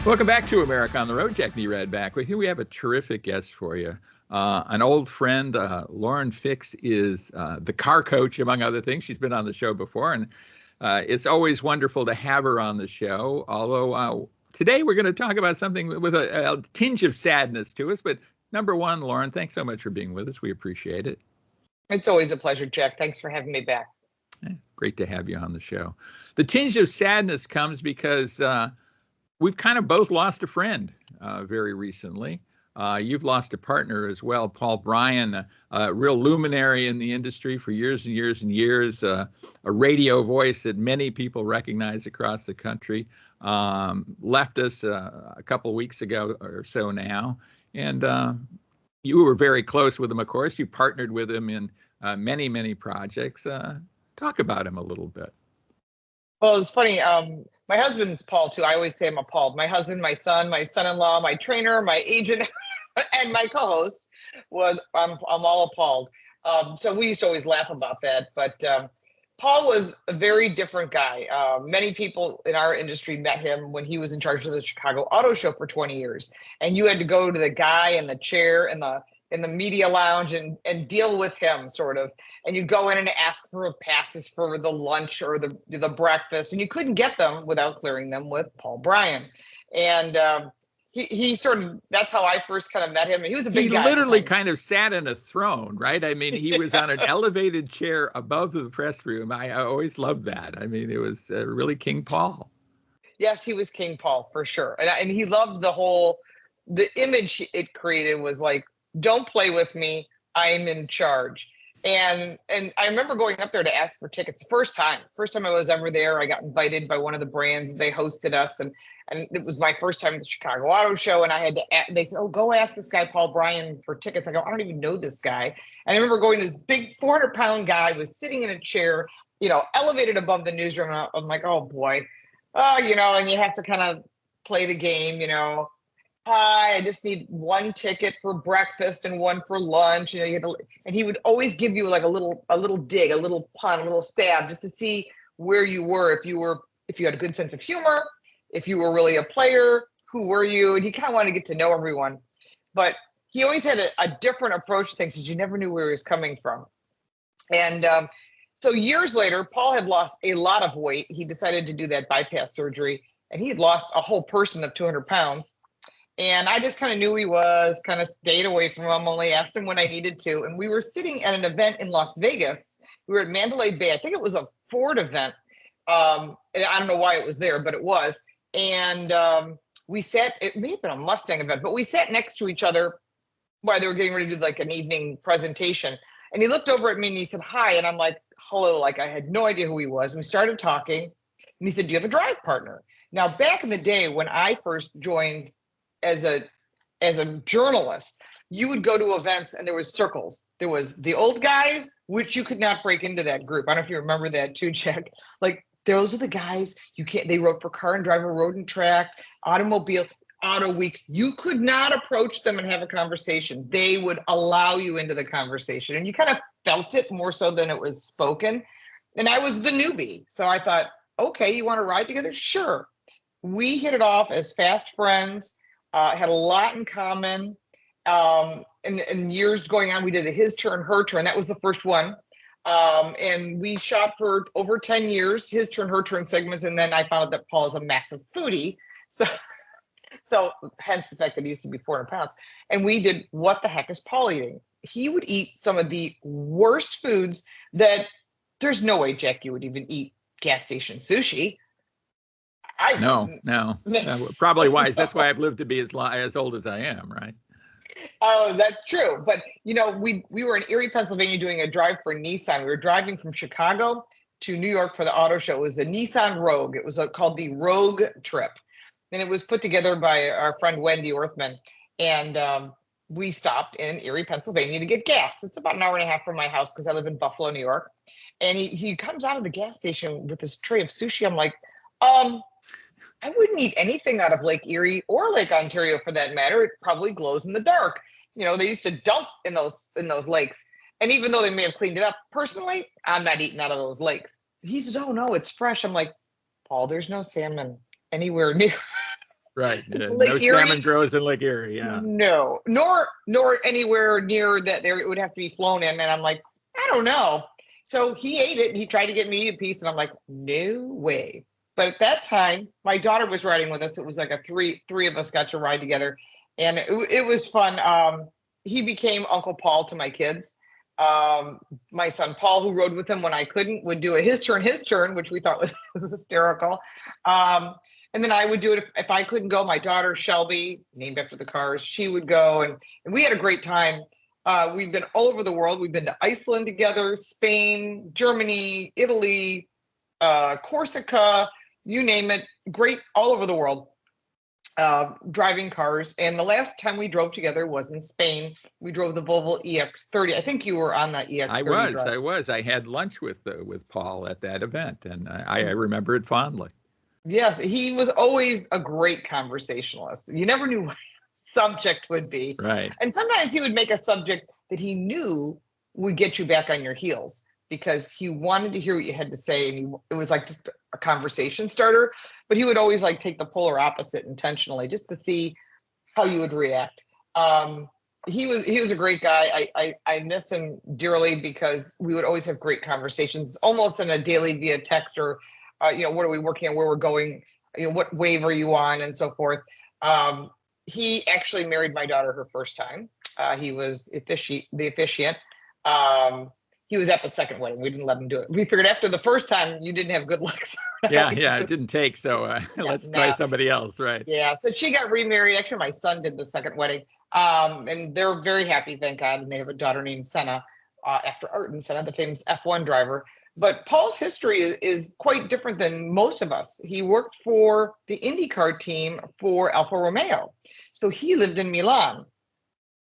Welcome back to America on the Road. Jack Nerad back with you. We have a terrific guest for you. An old friend, Lauren Fix, is the car coach, among other things. She's been on the show before, and it's always wonderful to have her on the show. Although today we're going to talk about something with a tinge of sadness to us. But number one, Lauren, thanks so much for being with us. We appreciate it. It's always a pleasure, Jack. Thanks for having me back. Great to have you on the show. The tinge of sadness comes because we've kind of both lost a friend very recently. You've lost a partner as well, Paul Bryan, a real luminary in the industry for years and years and years, a radio voice that many people recognize across the country, left us a couple of weeks ago or so now. And you were very close with him, of course. You partnered with him in many, many projects. Talk about him a little bit. Well, it's funny. My husband's Paul, too. I always say I'm appalled. My husband, my son, my son-in-law, my trainer, my agent, and my co-host I'm all appalled. So we used to always laugh about that. But Paul was a very different guy. Many people in our industry met him when he was in charge of the Chicago Auto Show for 20 years. And you had to go to the guy in the chair in the media lounge and deal with him, sort of. And you'd go in and ask for passes for the lunch or the breakfast, and you couldn't get them without clearing them with Paul Bryan. And he sort of, that's how I first kind of met him. He was a big guy. He literally kind of sat on a throne, right? I mean, he was on an elevated chair above the press room. I always loved that. I mean, it was really King Paul. Yes, he was King Paul for sure. And he loved the image it created was like, don't play with me, I'm in charge. And I remember going up there to ask for tickets the first time I was ever there. I got invited by one of the brands. They hosted us, and it was my first time at the Chicago Auto Show. And I had to, they said, oh, go ask this guy, Paul Bryan, for tickets. I go, I don't even know this guy. And I remember going, this big 400-pound guy was sitting in a chair, elevated above the newsroom. And I'm like, oh boy, and you have to kind of play the game, hi, I just need one ticket for breakfast and one for lunch. And he would always give you like a little dig, a little pun, a little stab, just to see where you were. If you had a good sense of humor, if you were really a player, who were you? And he kind of wanted to get to know everyone. But he always had a different approach to things because you never knew where he was coming from. And so years later, Paul had lost a lot of weight. He decided to do that bypass surgery, and he had lost a whole person of 200 pounds. And I just kind of knew he was, kind of stayed away from him, only asked him when I needed to. And we were sitting at an event in Las Vegas. We were at Mandalay Bay. I think it was a Ford event. And I don't know why it was there, but it was. And we sat, it may have been a Mustang event, but we sat next to each other while they were getting ready to do like an evening presentation. And he looked over at me and he said, hi. And I'm like, hello, like I had no idea who he was. And we started talking. And he said, do you have a drive partner? Now, back in the day when I first joined as a journalist, you would go to events and there was circles. There was the old guys, which you could not break into that group. I don't know if you remember that too, Jack. Like those are the guys they wrote for Car and Driver, Road and Track, Automobile, Auto Week. You could not approach them and have a conversation. They would allow you into the conversation, and you kind of felt it more so than it was spoken. And I was the newbie. So I thought, okay, you want to ride together? Sure. We hit it off as fast friends. Had a lot in common. And years going on, we did a his turn, her turn. That was the first one. And we shot for over 10 years, his turn, her turn segments. And then I found out that Paul is a massive foodie. So hence the fact that he used to be 400 pounds. And we did What the Heck is Paul Eating? He would eat some of the worst foods that there's no way, Jack, you would even eat gas station sushi. No. Probably wise. That's why I've lived to be as old as I am, right? Oh, that's true. But, we were in Erie, Pennsylvania doing a drive for Nissan. We were driving from Chicago to New York for the auto show. It was the Nissan Rogue. It was called the Rogue Trip. And it was put together by our friend Wendy Orthman. And we stopped in Erie, Pennsylvania to get gas. It's about an hour and a half from my house because I live in Buffalo, New York. And he comes out of the gas station with this tray of sushi. I'm like, I wouldn't eat anything out of Lake Erie or Lake Ontario for that matter. It probably glows in the dark. They used to dump in those lakes. And even though they may have cleaned it up, personally, I'm not eating out of those lakes. He says, oh no, it's fresh. I'm like, Paul, there's no salmon anywhere near Right. Yeah. No Lake Erie. salmon grows in Lake Erie. Yeah. No, nor anywhere near that. There, it would have to be flown in, and I'm like, I don't know. So he ate it, and he tried to get me to eat a piece, and I'm like, no way. But at that time, my daughter was riding with us. It was like a three of us got to ride together, and it was fun. He became Uncle Paul to my kids. My son Paul, who rode with him when I couldn't, would do his turn, which we thought was hysterical. And then I would do it if I couldn't go. My daughter Shelby, named after the cars, she would go, and we had a great time. We've been all over the world. We've been to Iceland together, Spain, Germany, Italy, Corsica, you name it. Great, all over the world. Driving cars. And the last time we drove together was in Spain. We drove the Volvo EX30. I think you were on that EX30. I was. I had lunch with Paul at that event, and I remember it fondly. Yes, he was always a great conversationalist. You never knew what the subject would be. Right. And sometimes he would make a subject that he knew would get you back on your heels because he wanted to hear what you had to say. And it was like just a conversation starter, but he would always like take the polar opposite intentionally just to see how you would react. He was a great guy. I miss him dearly because we would always have great conversations, almost on a daily via text or what are we working on, where we're going, what wave are you on, and so forth. He actually married my daughter her first time. He was the officiant. He was at the second wedding. We didn't let him do it. We figured after the first time, you didn't have good luck. Yeah, it didn't take. So let's try somebody else, right? Yeah, so she got remarried. Actually, my son did the second wedding. And they're very happy, thank God. And they have a daughter named Senna, after Ayrton Senna, the famous F1 driver. But Paul's history is quite different than most of us. He worked for the IndyCar team for Alfa Romeo. So he lived in Milan.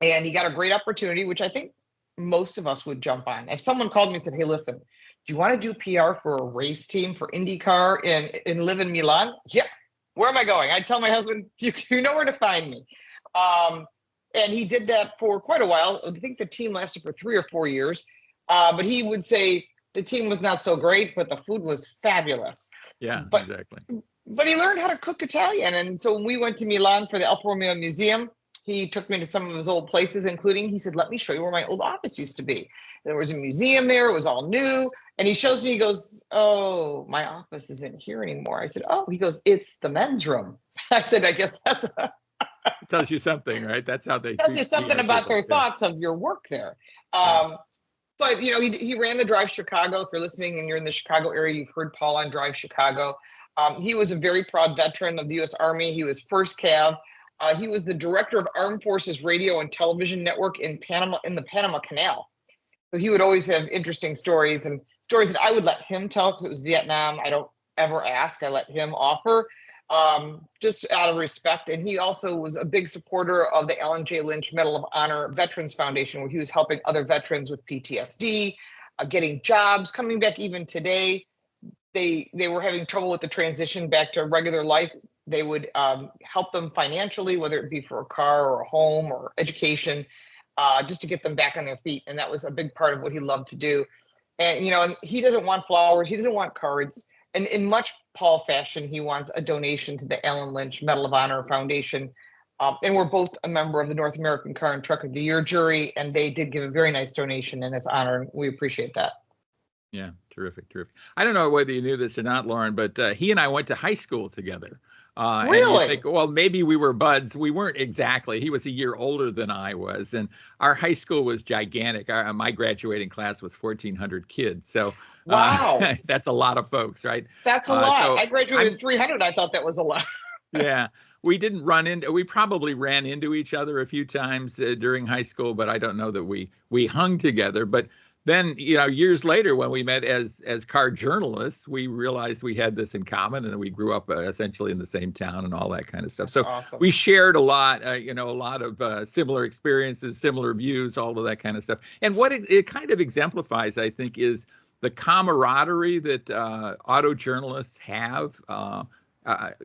And he got a great opportunity, which I think most of us would jump on. If someone called me and said, hey, listen, do you want to do PR for a race team for IndyCar and live in Milan? Yeah. Where am I going? I'd tell my husband, you know where to find me. And he did that for quite a while. I think the team lasted for 3 or 4 years. But he would say the team was not so great, but the food was fabulous. Yeah, exactly. But he learned how to cook Italian. And so when we went to Milan for the Alfa Romeo Museum, he took me to some of his old places, including, he said, let me show you where my old office used to be. There was a museum there. It was all new. And he shows me, he goes, oh, my office isn't here anymore. I said, oh, he goes, it's the men's room. I said, I guess that's it tells you something, right? That's how they tells you something about their thoughts of your work there. But, he ran the Drive Chicago. If you're listening and you're in the Chicago area, you've heard Paul on Drive Chicago. He was a very proud veteran of the U.S. Army. He was first cav. He was the director of Armed Forces Radio and Television Network in the Panama Canal. So he would always have interesting stories and stories that I would let him tell because it was Vietnam. I don't ever ask. I let him offer just out of respect. And he also was a big supporter of the Alan J. Lynch Medal of Honor Veterans Foundation, where he was helping other veterans with PTSD, getting jobs, coming back even today. They were having trouble with the transition back to regular life. They would help them financially, whether it be for a car or a home or education, just to get them back on their feet. And that was a big part of what he loved to do. And, and he doesn't want flowers. He doesn't want cards. And in much Paul fashion, he wants a donation to the Alan Lynch Medal of Honor Foundation. And we're both a member of the North American Car and Truck of the Year jury. And they did give a very nice donation in his honor. And we appreciate that. Yeah, terrific. I don't know whether you knew this or not, Lauren, but he and I went to high school together. Really? And you think, well, maybe we were buds. We weren't exactly. He was a year older than I was, and our high school was gigantic. My graduating class was 1,400 kids. So wow, that's a lot of folks, right? That's a lot. So I graduated 300. I thought that was a lot. Yeah. We didn't we probably ran into each other a few times during high school, but I don't know that we hung together. But then, years later, when we met as car journalists, we realized we had this in common, and we grew up essentially in the same town and all that kind of stuff. That's so awesome. We shared a lot, a lot of similar experiences, similar views, all of that kind of stuff. And what it kind of exemplifies, I think, is the camaraderie that auto journalists have.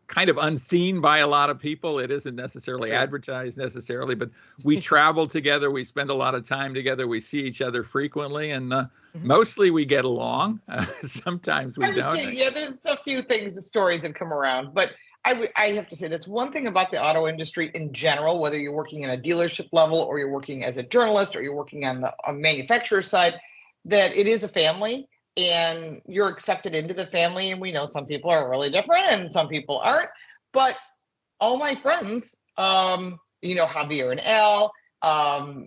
Kind of unseen by a lot of people. It isn't necessarily advertised necessarily, but we travel together. We spend a lot of time together. We see each other frequently, and mostly we get along. Sometimes we don't. Yeah, there's a few things, the stories that come around, but I have to say that's one thing about the auto industry in general, whether you're working in a dealership level or you're working as a journalist or you're working on the manufacturer side, that it is a family and you're accepted into the family. And we know some people are really different and some people aren't. But all my friends, Javier and Al,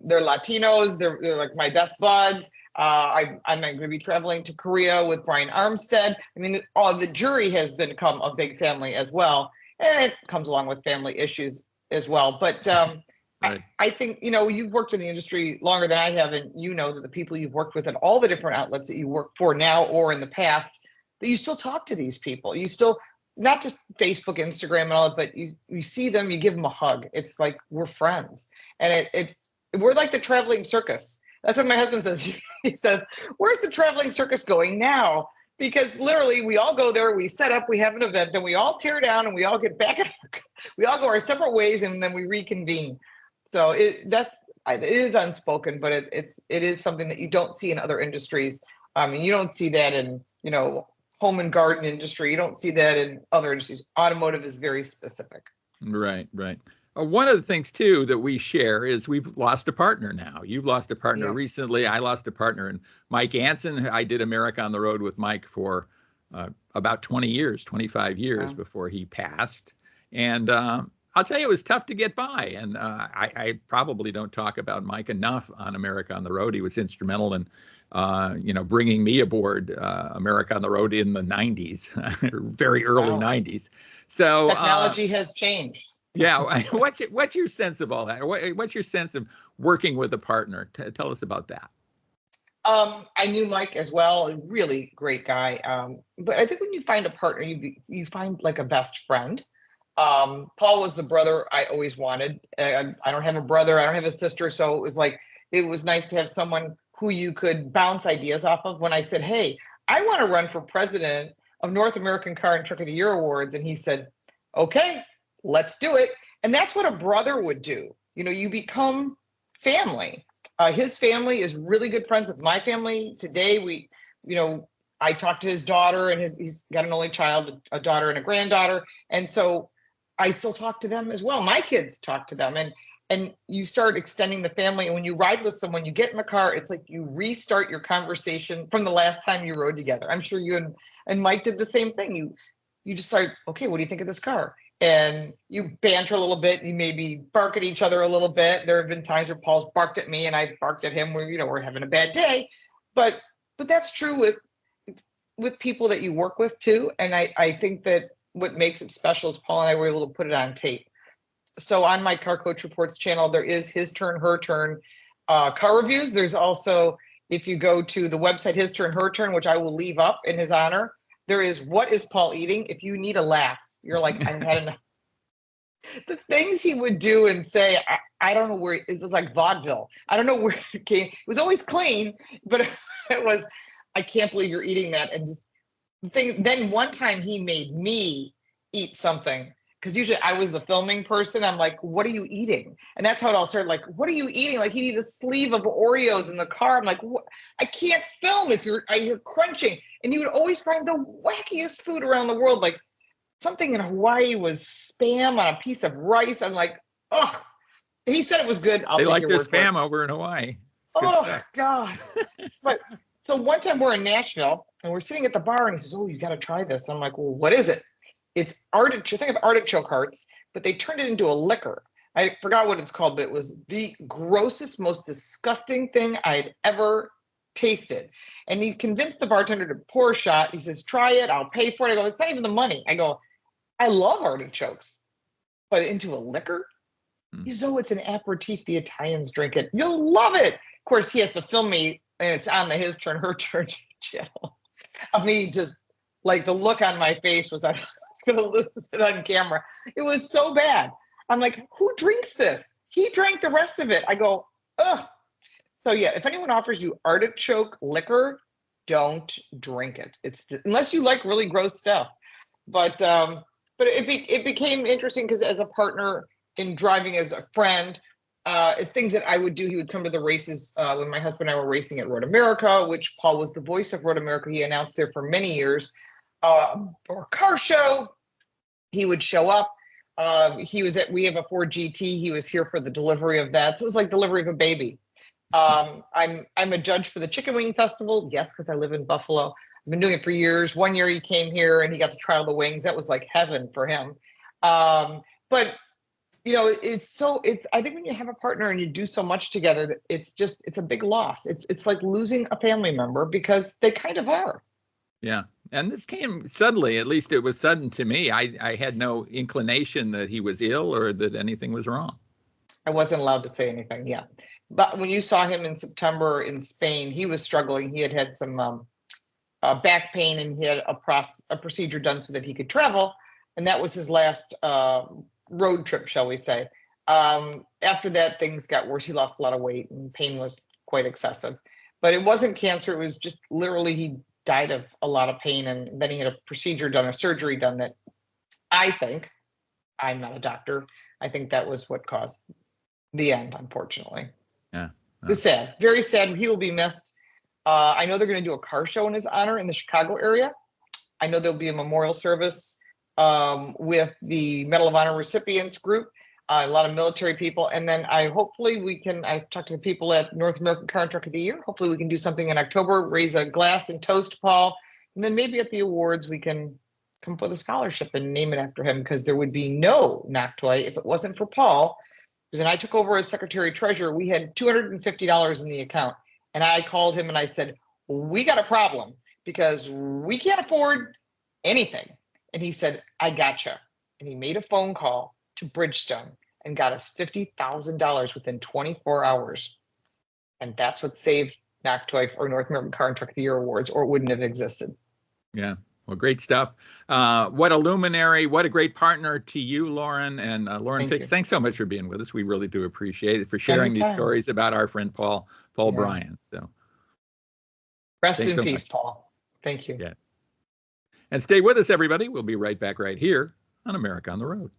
they're Latinos. They're like my best buds. I'm going to be traveling to Korea with Brian Armstead. I mean, the jury has become a big family as well. And it comes along with family issues as well. But right. I think, you've worked in the industry longer than I have. And you know that the people you've worked with at all the different outlets that you work for now or in the past, that you still talk to these people. You still, not just Facebook, Instagram and all that, but you see them, you give them a hug. It's like we're friends. And we're like the traveling circus. That's what my husband says. He says, where's the traveling circus going now? Because literally we all go there, we set up, we have an event, then we all tear down and we all get back. We all go our separate ways and then we reconvene. So it is unspoken, but it is something that you don't see in other industries. You don't see that in, home and garden industry. You don't see that in other industries. Automotive is very specific. Right. One of the things, too, that we share is we've lost a partner now. You've lost a partner recently. I lost a partner. And Mike Anson, I did America on the Road with Mike for about 25 years before he passed. And I'll tell you, it was tough to get by. And I probably don't talk about Mike enough on America on the Road. He was instrumental in bringing me aboard America on the Road in the 90s, very early 90s. So technology has changed. Yeah. What's your sense of all that? What's your sense of working with a partner? Tell us about that. I knew Mike as well, a really great guy. But I think when you find a partner, you find like a best friend. Paul was the brother I always wanted. I don't have a brother. I don't have a sister. So it was nice to have someone who you could bounce ideas off of. When I said, hey, I want to run for president of North American Car and Truck of the Year Awards. And he said, okay, let's do it. And that's what a brother would do. You become family. His family is really good friends with my family. Today, I talked to his daughter and he's got an only child, a daughter and a granddaughter. And so I still talk to them as well. My kids talk to them and you start extending the family. And when you ride with someone, you get in the car, it's like you restart your conversation from the last time you rode together. I'm sure you and Mike did the same thing. You just start, okay, what do you think of this car? And you banter a little bit. You maybe bark at each other a little bit. There have been times where Paul's barked at me and I barked at him where, we're having a bad day. But that's true with people that you work with too. And I think that what makes it special is Paul and I were able to put it on tape. So on my Car Coach Reports channel, there is His Turn, Her Turn car reviews. There's also, if you go to the website, His Turn, Her Turn, which I will leave up in his honor, there is What is Paul Eating? If you need a laugh, you're like, I've had enough. The things he would do and say, I don't know where, it's like vaudeville. I don't know where it came. It was always clean, but it was, I can't believe you're eating that. And just things. Then one time he made me eat something. Because usually I was the filming person. I'm like, what are you eating? And that's how it all started. Like, what are you eating? Like, you need a sleeve of Oreos in the car. I'm like, what? I can't film if you're crunching. And you would always find the wackiest food around the world. Like something in Hawaii was Spam on a piece of rice. I'm like, oh. He said it was good. They like their Spam over in Hawaii. Oh, God. But so one time we're in Nashville and we're sitting at the bar and he says, oh, you got to try this. I'm like, well, what is it? It's artichoke. Think of artichoke hearts, but they turned it into a liquor. I forgot what it's called, but it was the grossest, most disgusting thing I'd ever tasted. And he convinced the bartender to pour a shot. He says, try it. I'll pay for it. I go, it's not even the money. I go, I love artichokes, but into a liquor? He says, oh, it's an aperitif. The Italians drink it. You'll love it. Of course, he has to film me, and it's on the His Turn, Her Turn channel. Of me just, like, the look on my face was, I was going to lose it on camera. It was so bad. I'm like, who drinks this? He drank the rest of it. I go, ugh. So yeah, if anyone offers you artichoke liquor, don't drink it. It's unless you like really gross stuff. But it became interesting because as a partner in driving, as a friend, it's things that I would do. He would come to the races when my husband and I were racing at Road America, which Paul was the voice of Road America. He announced there for many years, or car show. he would show up. We have a Ford GT. He was here for the delivery of that. So it was like delivery of a baby. I'm a judge for the Chicken Wing Festival. Yes, because I live in Buffalo. I've been doing it for years. One year he came here and he got to try the wings. That was like heaven for him. But I think when you have a partner and you do so much together, it's a big loss. It's like losing a family member, because they kind of are. Yeah. And this came suddenly, at least it was sudden to me. I had no inclination that he was ill or that anything was wrong. I wasn't allowed to say anything. Yeah. But when you saw him in September in Spain, he was struggling. He had some back pain, and he had a procedure done so that he could travel. And that was his last road trip, shall we say. After that, things got worse. He lost a lot of weight and pain was quite excessive. But it wasn't cancer. It was just literally he died of a lot of pain. And then he had a surgery done that I think, I'm not a doctor, I think that was what caused the end, unfortunately. Yeah. It was sad. Very sad. He will be missed. I know they're going to do a car show in his honor in the Chicago area. I know there'll be a memorial service with the Medal of Honor recipients group, a lot of military people. And then I talked to the people at North American Car and Truck of the Year. Hopefully we can do something in October, raise a glass and toast Paul. And then maybe at the awards, we can come up with a scholarship and name it after him, because there would be no Noctoy if it wasn't for Paul. Because when I took over as secretary treasurer, we had $250 in the account. And I called him and I said, we got a problem because we can't afford anything. And he said, I gotcha. And he made a phone call to Bridgestone and got us $50,000 within 24 hours. And that's what saved Noctoy or North American Car and Truck of the Year awards, or it wouldn't have existed. Yeah. Well, great stuff. What a luminary, what a great partner to you, Lauren. And Lauren Fix, thanks so much for being with us. We really do appreciate it, for sharing these stories about our friend Paul Bryan. So rest in peace, Paul. Thank you. Yeah. And stay with us, everybody. We'll be right back right here on America on the Road.